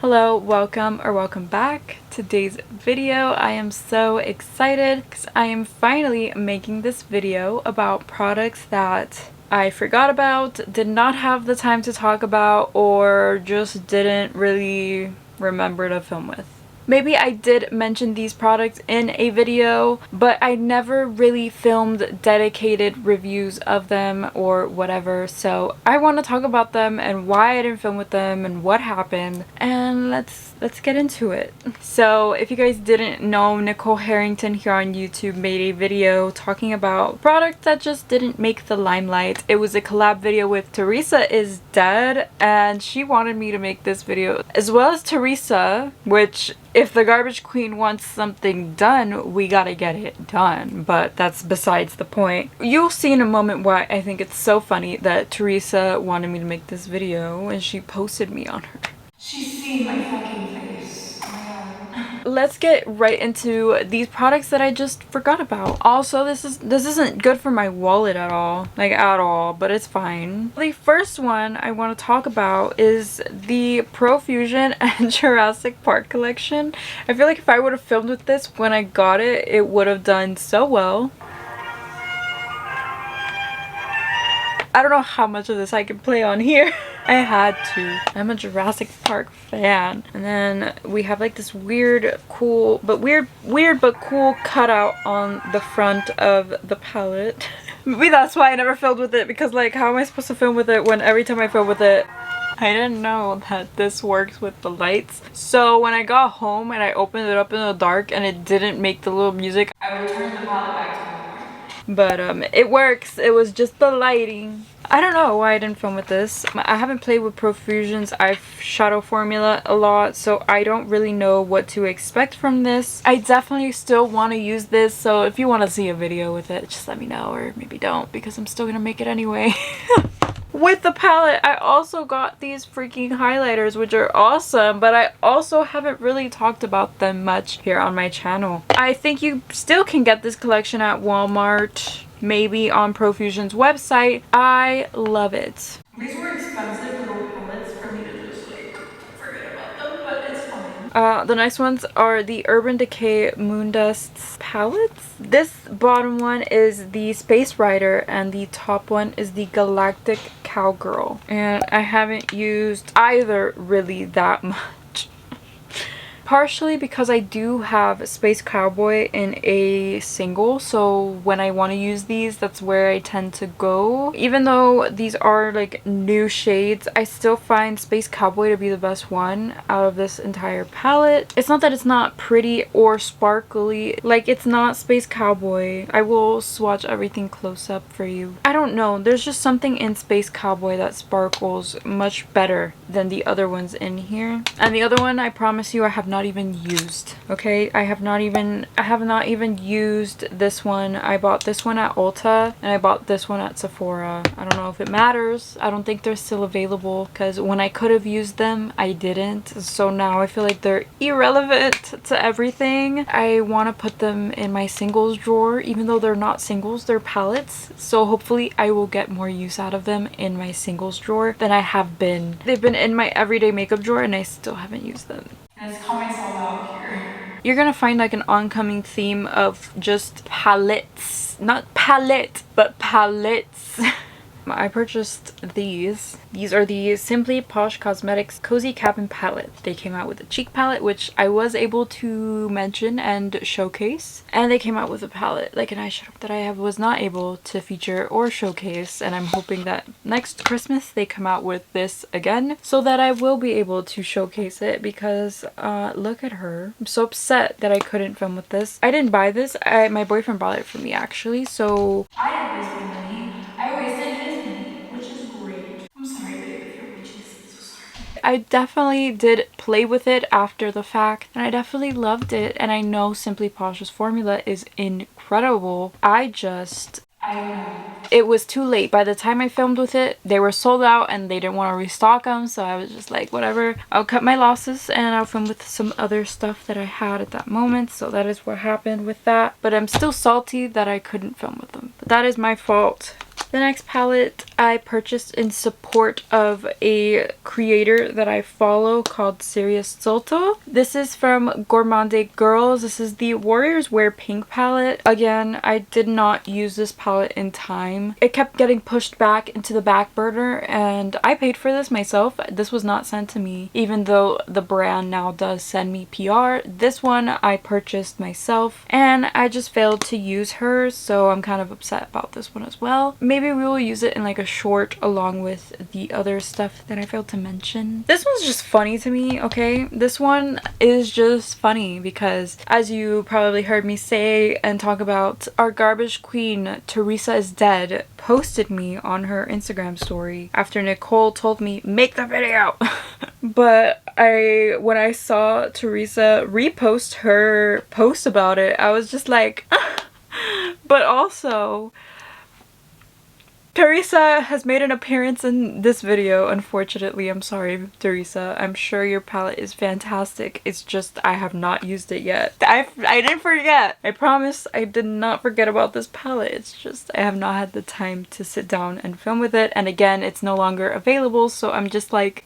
Hello, welcome back. Today's video, I am so excited because I am finally making this video about products that I forgot about, did not have the time to talk about, or just didn't really remember to film with. Maybe I did mention these products in a video, but I never really filmed dedicated reviews of them or whatever, so I want to talk about them and why I didn't film with them and what happened, and let's get into it. So if you guys didn't know, Nicole Harrington here on YouTube made a video talking about products that just didn't make the limelight. It was a collab video with Theresa is Dead, and she wanted me to make this video, as well as Theresa, which if the garbage queen wants something done, we gotta get it done, but that's besides the point. You'll see in a moment why I think it's so funny that Theresa wanted me to make this video and she posted me on her. She's seen my fucking face. Oh my god. Let's get right into these products that I just forgot about. Also, this isn't good for my wallet at all. Like at all, but it's fine. The first one I want to talk about is the Profusion and Jurassic Park collection. I feel like if I would have filmed with this when I got it, it would have done so well. I don't know how much of this I can play on here. I had to. I'm a Jurassic Park fan. And then we have like this weird cool but cool cutout on the front of the palette. Maybe that's why I never filmed with it, because like how am I supposed to film with it when every time I film with it I didn't know that this works with the lights. So when I got home and I opened it up in the dark and it didn't make the little music, I returned the palette back to normal. But it works. It was just the lighting. I don't know why I didn't film with this. I haven't played with Profusions. I've shadow formula a lot, so I don't really know what to expect from this. I definitely still want to use this, so if you want to see a video with it, just let me know, or maybe don't, because I'm still gonna make it anyway. With the palette, I also got these freaking highlighters, which are awesome, but I also haven't really talked about them much here on my channel. I think you still can get this collection at Walmart, maybe on Profusion's website. I love it. These were expensive little palettes for me to just like forget about them, but it's fine. The next ones are the Urban Decay Moondusts palettes. This bottom one is the Space Rider and the top one is the Galactic Cowgirl. And I haven't used either really that much. Partially because I do have Space Cowboy in a single, so when I want to use these, that's where I tend to go. Even though these are like new shades, I still find Space Cowboy to be the best one out of this entire palette. It's not that it's not pretty or sparkly, like it's not Space Cowboy. I will swatch everything close up for you. I don't know, there's just something in Space Cowboy that sparkles much better than the other ones in here. And the other one, I promise you, I have not even used. Okay, I have not even used this one. I bought this one at Ulta and I bought this one at Sephora. I don't know if it matters. I don't think they're still available, because when I could have used them I didn't, so now I feel like they're irrelevant to everything. I want to put them in my singles drawer, even though they're not singles, they're palettes, so hopefully I will get more use out of them in my singles drawer than I have been. They've been in my everyday makeup drawer and I still haven't used them. Let's call myself out here. You're gonna find like an oncoming theme of just palettes. Not palette, but palettes. I purchased these. These are the Simply Posh Cosmetics Cozy Cabin Palette. They came out with a cheek palette, which I was able to mention and showcase. And they came out with a palette, like an eyeshadow, that I was not able to feature or showcase. And I'm hoping that next Christmas they come out with this again, so that I will be able to showcase it, because look at her. I'm so upset that I couldn't film with this. I didn't buy this. My boyfriend bought it for me actually, so I didn't waste my money. I wasted his money, which is great. I'm sorry, babe, if you're watching this. I'm so sorry. I definitely did play with it after the fact, and I definitely loved it, and I know Simply Posh's formula is incredible. I don't know. It was too late. By the time I filmed with it, they were sold out and they didn't want to restock them, so I was just like, whatever. I'll cut my losses and I'll film with some other stuff that I had at that moment, so that is what happened with that. But I'm still salty that I couldn't film with them. But that is my fault. The next palette I purchased in support of a creator that I follow called Serious Soto. This is from Gourmande Girls. This is the Warriors Wear Pink palette. Again, I did not use this palette in time. It kept getting pushed back into the back burner, and I paid for this myself. This was not sent to me, even though the brand now does send me PR. This one I purchased myself, and I just failed to use her, so I'm kind of upset about this one as well. Maybe we will use it in like a short along with the other stuff that I failed to mention. This one's just funny to me, okay? This one is just funny because, as you probably heard me say and talk about, our garbage queen Theresa is dead posted me on her Instagram story after Nicole told me make the video. But when I saw Theresa repost her post about it, I was just like but also Theresa has made an appearance in this video, unfortunately. I'm sorry, Theresa. I'm sure your palette is fantastic. It's just I have not used it yet. I didn't forget. I promise I did not forget about this palette. It's just I have not had the time to sit down and film with it. And again, it's no longer available, so I'm just like,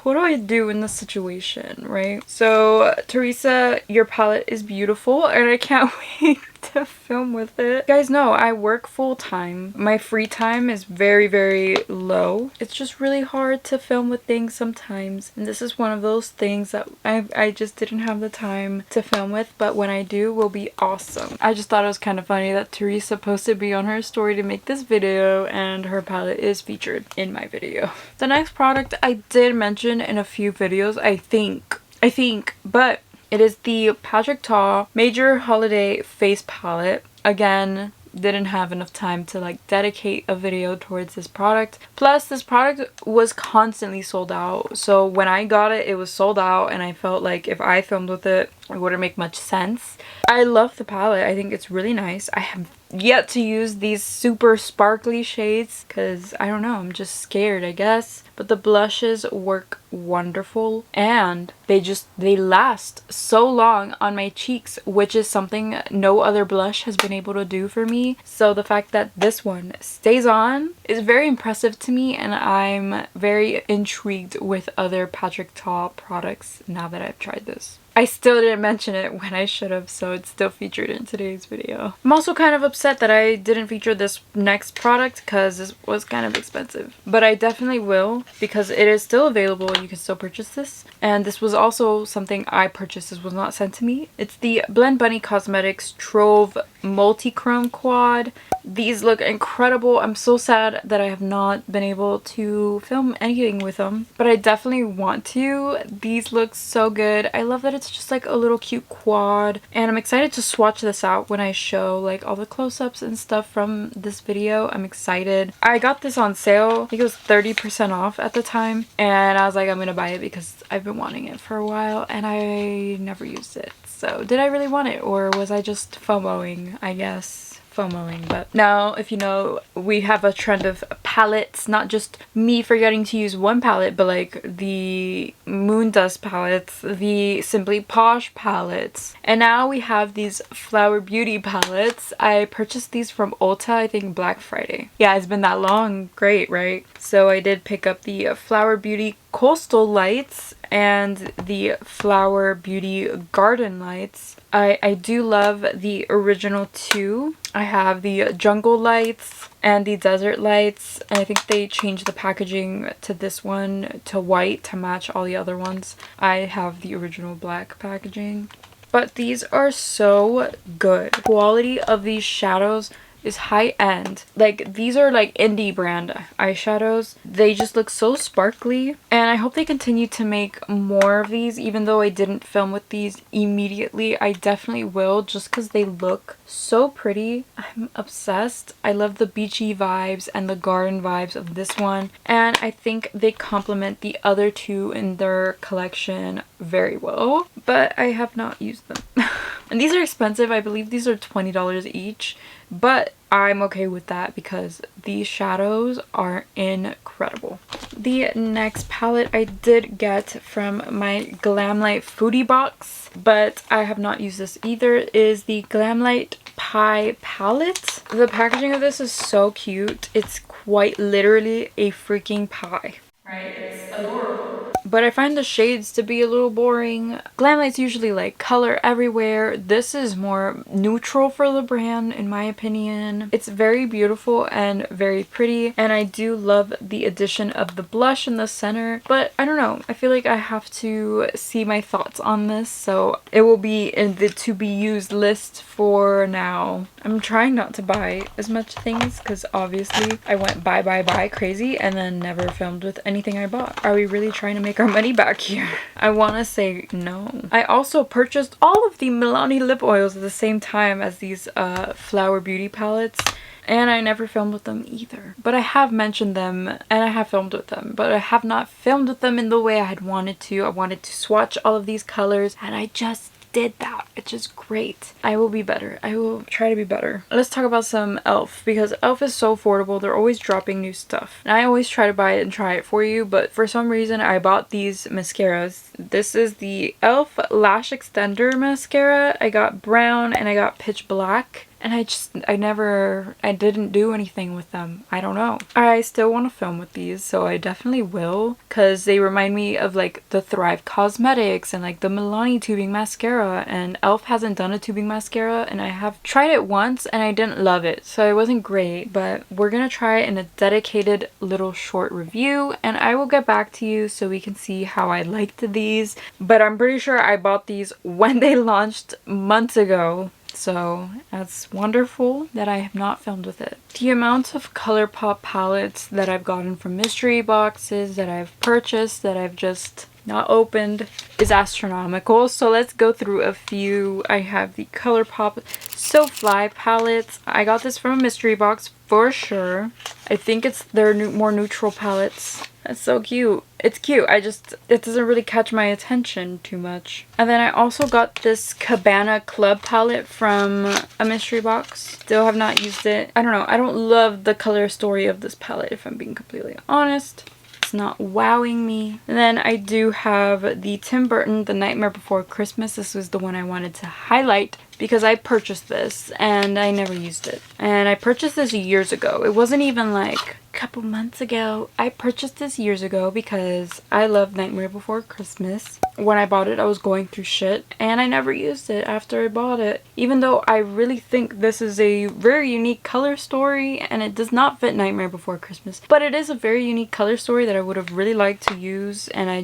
what do I do in this situation, right? So, Theresa, your palette is beautiful, and I can't wait to film with it. You guys know I work full-time. My free time is very, very low. It's just really hard to film with things sometimes, and this is one of those things that I just didn't have the time to film with, but when I do, will be awesome. I just thought it was kind of funny that Theresa posted me on her story to make this video, and her palette is featured in my video. The next product I did mention in a few videos, I think, but it is the Patrick Ta Major Holiday Face Palette. Again, didn't have enough time to like dedicate a video towards this product. Plus, this product was constantly sold out. So when I got it, it was sold out, and I felt like if I filmed with it, it wouldn't make much sense. I love the palette. I think it's really nice. I have yet to use these super sparkly shades because I don't know, I'm just scared, I guess. But the blushes work wonderful, and they last so long on my cheeks, which is something no other blush has been able to do for me. So the fact that this one stays on is very impressive to me, and I'm very intrigued with other Patrick Ta products now that I've tried this. I still didn't mention it when I should have, so it's still featured in today's video. I'm also kind of upset that I didn't feature this next product because this was kind of expensive. But I definitely will because it is still available. You can still purchase this. And this was also something I purchased. This was not sent to me. It's the Blend Bunny Cosmetics Trove Multi-Chrome Quad. These look incredible. I'm so sad that I have not been able to film anything with them, but I definitely want to. These look so good. I love that it's just like a little cute quad, and I'm excited to swatch this out when I show like all the close-ups and stuff from this video. I'm excited. I got this on sale. I think it was 30% off at the time, and I was like, I'm gonna buy it because I've been wanting it for a while and I never used it. So did I really want it, or was I just FOMOing, I guess? FOMOing. But now, if you know, we have a trend of palettes, not just me forgetting to use one palette, but like the Moon Dust palettes, the Simply Posh palettes, and now we have these Flower Beauty palettes. I purchased these from Ulta, I think Black Friday. Yeah, it's been that long. Great, right? So I did pick up the Flower Beauty Coastal Lights and the Flower Beauty Garden Lights. I do love the original two. I have the Jungle Lights and the Desert Lights, and I think they changed the packaging to this one to white to match all the other ones. I have the original black packaging. But these are so good. The quality of these shadows is high end. Like, these are like indie brand eyeshadows. They just look so sparkly, and I hope they continue to make more of these. Even though I didn't film with these immediately, I definitely will, just because they look so pretty. I'm obsessed. I love the beachy vibes and the garden vibes of this one, and I think they complement the other two in their collection very well, but I have not used them. And these are expensive. I believe these are $20 each, but I'm okay with that because these shadows are incredible. The next palette I did get from my Glamlite foodie box, but I have not used this either, is the Glamlite pie palette. The packaging of this is so cute. It's quite literally a freaking pie. Right? It's adorable. But I find the shades to be a little boring. Glamlite's usually like color everywhere. This is more neutral for the brand in my opinion. It's very beautiful and very pretty, and I do love the addition of the blush in the center, but I don't know. I feel like I have to see my thoughts on this, so it will be in the to be used list for now. I'm trying not to buy as much things because obviously I went buy crazy and then never filmed with anything I bought. Are we really trying to make our money back here? I want to say no. I also purchased all of the Milani lip oils at the same time as these Flower Beauty palettes, and I never filmed with them either. But I have mentioned them and I have filmed with them, but I have not filmed with them in the way I had wanted to. I wanted to swatch all of these colors and I just did that, which is great. I will be better. I will try to be better. Let's talk about some e.l.f. because e.l.f. is so affordable. They're always dropping new stuff. And I always try to buy it and try it for you, but for some reason I bought these mascaras. This is the e.l.f. Lash Extender Mascara. I got brown and I got pitch black. And I didn't do anything with them. I don't know. I still want to film with these, so I definitely will, because they remind me of like the Thrive Cosmetics and like the Milani tubing mascara, and e.l.f. hasn't done a tubing mascara, and I have tried it once and I didn't love it, so it wasn't great, but we're gonna try it in a dedicated little short review, and I will get back to you so we can see how I liked these. But I'm pretty sure I bought these when they launched months ago. So that's wonderful that I have not filmed with it. The amount of Colourpop palettes that I've gotten from mystery boxes, that I've purchased, that I've just not opened, is astronomical. So let's go through a few. I have the Colourpop So Fly palettes. I got this from a mystery box for sure. I think it's their more neutral palettes. That's so cute. It's cute. It doesn't really catch my attention too much. And then I also got this Cabana Club palette from a mystery box. Still have not used it. I don't know. I don't love the color story of this palette, if I'm being completely honest. It's not wowing me. And then I do have the Tim Burton The Nightmare Before Christmas. This was the one I wanted to highlight because I purchased this and I never used it. And I purchased this years ago. It wasn't even like a couple months ago. I purchased this years ago because I love Nightmare Before Christmas. When I bought it, I was going through shit and I never used it after I bought it. Even though I really think this is a very unique color story and it does not fit Nightmare Before Christmas. But it is a very unique color story that I would have really liked to use, and I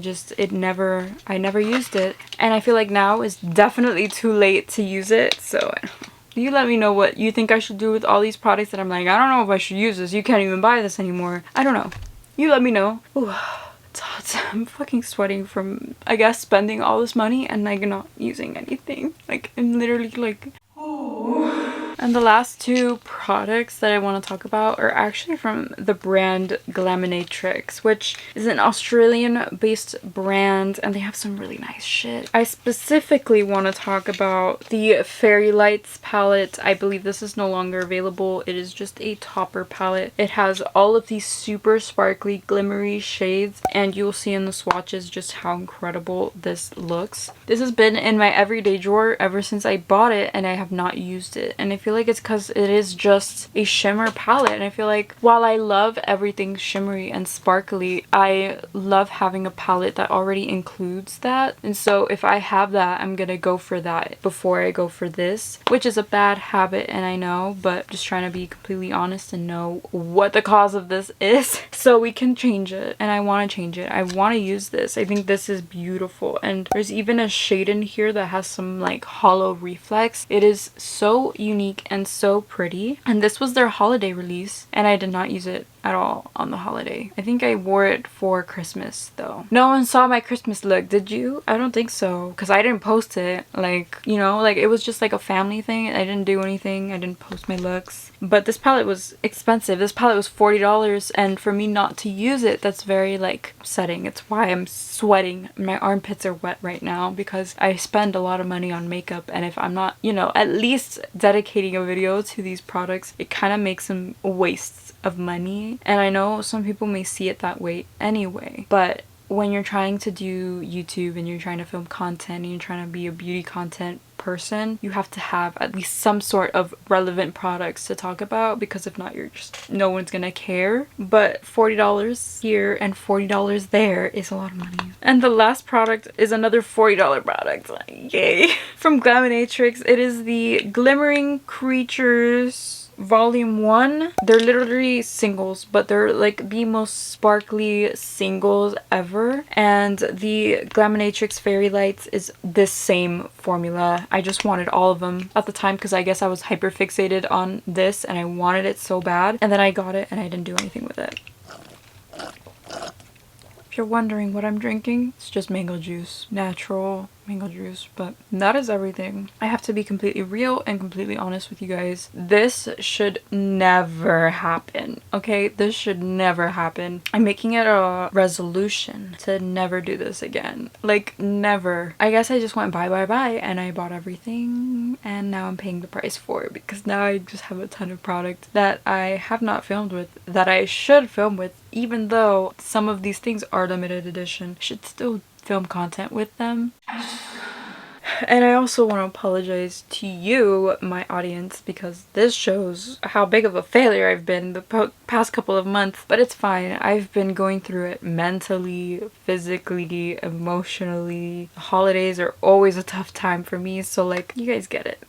never used it. And I feel like now is definitely too late to use it. So you let me know what you think I should do with all these products that I'm like, I don't know if I should use this. You can't even buy this anymore. I don't know. You let me know. Ooh, it's hot. I'm fucking sweating from, I guess, spending all this money and like not using anything. Like I'm literally like, oh. And the last two products that I want to talk about are actually from the brand Glaminatrix, which is an Australian-based brand, and they have some really nice shit. I specifically want to talk about the Fairy Lights palette. I believe this is no longer available. It is just a topper palette. It has all of these super sparkly, glimmery shades, and you will see in the swatches just how incredible this looks. This has been in my everyday drawer ever since I bought it, and I have not used it. And I feel like it's because it is just a shimmer palette, and I feel like while I love everything shimmery and sparkly, I love having a palette that already includes that. And so if I have that, I'm gonna go for that before I go for this, which is a bad habit, and I know, but just trying to be completely honest and know what the cause of this is so we can change it. And I want to change it. I want to use this. I think this is beautiful, and there's even a shade in here that has some like hollow reflex. It is so unique and so pretty, and this was their holiday release and I did not use it at all on the holiday. I think I wore it for Christmas though. No one saw my Christmas look, did you? I don't think so, because I didn't post it. Like, you know, like it was just like a family thing. I didn't do anything. I didn't post my looks. But this palette was expensive. This palette was $40, and for me not to use it, that's very like upsetting. It's why I'm sweating. My armpits are wet right now because I spend a lot of money on makeup, and if I'm not, you know, at least dedicating a video to these products, it kind of makes them wastes of money. And I know some people may see it that way anyway, but when you're trying to do YouTube and you're trying to film content and you're trying to be a beauty content person, you have to have at least some sort of relevant products to talk about, because if not, you're just, no one's gonna care. But $40 here and $40 there is a lot of money. And the last product is another $40 product. Yay. From Glaminatrix, it is the Glimmering Creatures Volume 1. They're literally singles, but they're like the most sparkly singles ever. And the Glaminatrix Fairy Lights is this same formula. I just wanted all of them at the time because I guess I was hyper fixated on this and I wanted it so bad. And then I got it and I didn't do anything with it. If you're wondering what I'm drinking, it's just mango juice. Natural mango juice, but that is everything. I have to be completely real and completely honest with you guys. This should never happen, okay? This should never happen. I'm making it a resolution to never do this again. Like, never. I guess I just went bye and I bought everything and now I'm paying the price for it because now I just have a ton of product that I have not filmed with, that I should film with. Even though some of these things are limited edition, I should still film content with them. And I also want to apologize to you, my audience, because this shows how big of a failure I've been the past couple of months. But it's fine. I've been going through it mentally, physically, emotionally. Holidays are always a tough time for me, so like, you guys get it.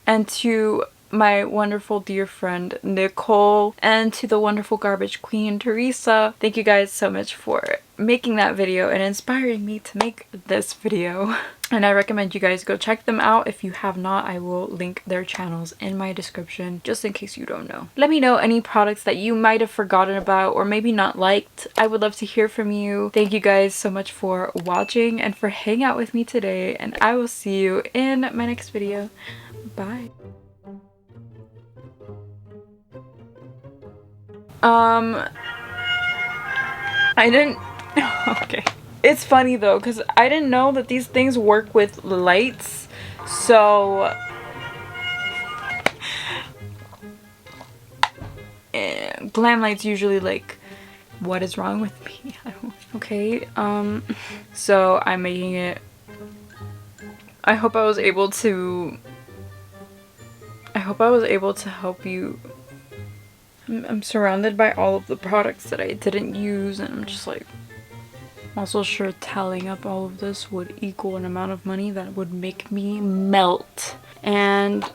And to my wonderful dear friend Nicole, and to the wonderful garbage queen Theresa, thank you guys so much for making that video and inspiring me to make this video. And I recommend you guys go check them out. If you have not, I will link their channels in my description just in case you don't know. Let me know any products that you might have forgotten about or maybe not liked. I would love to hear from you. Thank you guys so much for watching and for hanging out with me today, and I will see you in my next video. Bye. I didn't... Okay. It's funny though, because I didn't know that these things work with lights, so... Glamlite's usually like, what is wrong with me? I don't... Okay, so I'm making it... I hope I was able to help you. I'm surrounded by all of the products that I didn't use, and I'm just like, I'm also sure tallying up all of this would equal an amount of money that would make me melt. And